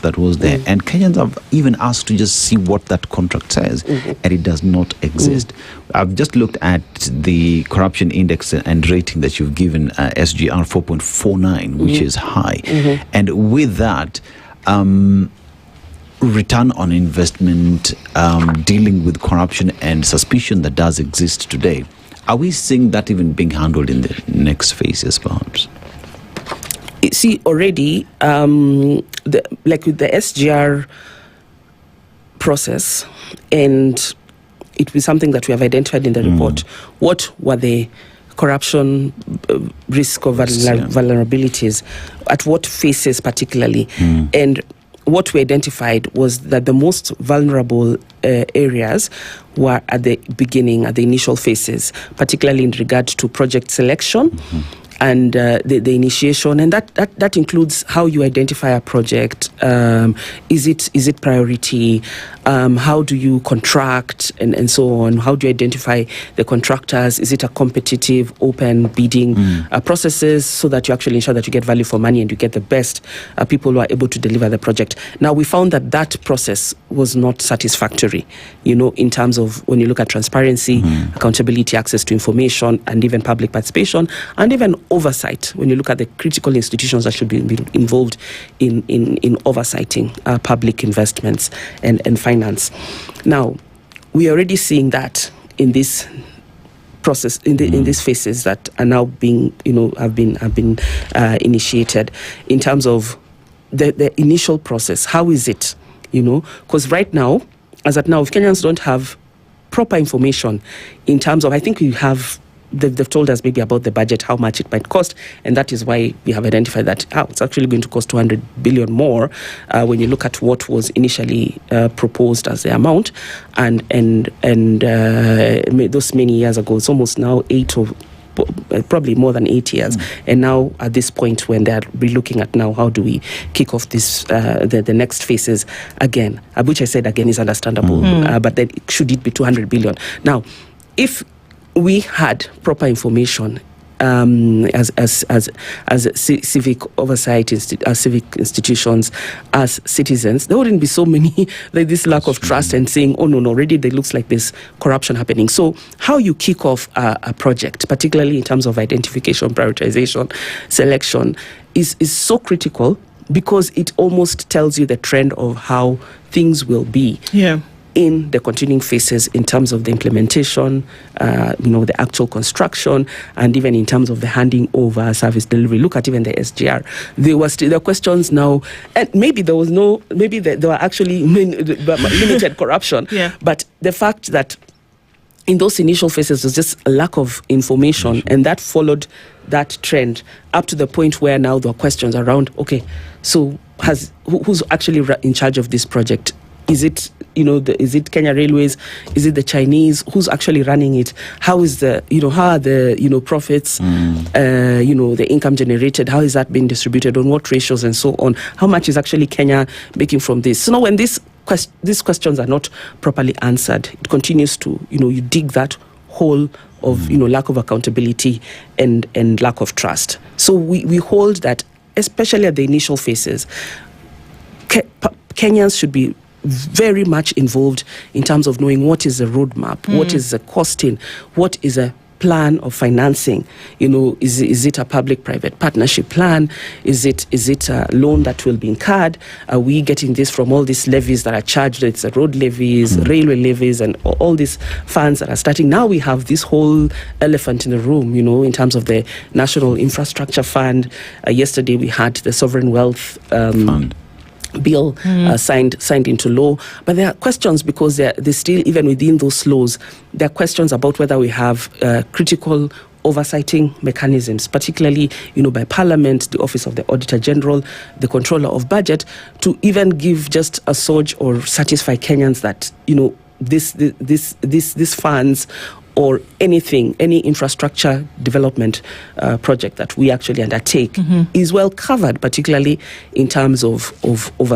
that was there. And Kenyans have even asked to just see what that contract says, and it does not exist. I've just looked at the corruption index and rating that you've given, SGR 4.49, which is high. And with that, return on investment, dealing with corruption and suspicion that does exist today, are we seeing that even being handled in the next phases, perhaps? See, already, like with the SGR process, and it was something that we have identified in the report, what were the corruption risk of vulnerabilities, at what phases particularly, and what we identified was that the most vulnerable areas were at the beginning, at the initial phases, particularly in regard to project selection and the initiation, and that includes how you identify a project. Is it priority? How do you contract and so on? How do you identify the contractors? Is it a competitive, open bidding processes, so that you actually ensure that you get value for money and you get the best people who are able to deliver the project? Now, we found that process was not satisfactory, in terms of when you look at transparency, accountability, access to information, and even public participation, and even oversight, when you look at the critical institutions that should be involved in oversighting public investments and finance. Now, we are already seeing that in this process, in these phases that are now being, have been initiated, in terms of the initial process. How is it? Because right now, as at now, if Kenyans don't have proper information in terms of, I think we have, they've told us maybe about the budget, how much it might cost, and that is why we have identified that it's actually going to cost 200 billion more when you look at what was initially proposed as the amount, and those many years ago. It's almost now 8 or probably more than 8 years, and now at this point when they're relooking at now, how do we kick off this the next phases again, which I said again is understandable, but then should it be 200 billion? Now, if we had proper information as civic oversight, civic institutions, as citizens, there wouldn't be so many, like this lack of trust and saying, oh no, already there looks like there's corruption happening. So how you kick off a project, particularly in terms of identification, prioritization, selection, is so critical, because it almost tells you the trend of how things will be. In the continuing phases, in terms of the implementation, the actual construction, and even in terms of the handing over service delivery. Look at even the SGR. There were questions now, and maybe there were actually limited corruption. But the fact that in those initial phases was just a lack of information, and that followed that trend up to the point where now there are questions around, okay, so who's actually in charge of this project? Is it, is it Kenya Railways? Is it the Chinese? Who's actually running it? How is the, how are the, profits, the income generated? How is that being distributed? On what ratios and so on? How much is actually Kenya making from this? So now when these questions are not properly answered, it continues to, you dig that hole of, lack of accountability and lack of trust. So we hold that, especially at the initial phases, Kenyans should be very much involved in terms of knowing what is the roadmap, what is the costing, what is a plan of financing. Is it a public-private partnership plan? Is it a loan that will be incurred? Are we getting this from all these levies that are charged? It's the road levies, railway levies, and all these funds that are starting. Now we have this whole elephant in the room, in terms of the National Infrastructure Fund. Yesterday we had the Sovereign Wealth Fund bill signed into law, but there are questions, because they're still, even within those laws, there are questions about whether we have critical oversighting mechanisms, particularly by Parliament, the Office of the Auditor General, the Controller of Budget, to even give just a surge or satisfy Kenyans that this funds or anything, any infrastructure development project that we actually undertake is well covered, particularly in terms of oversight.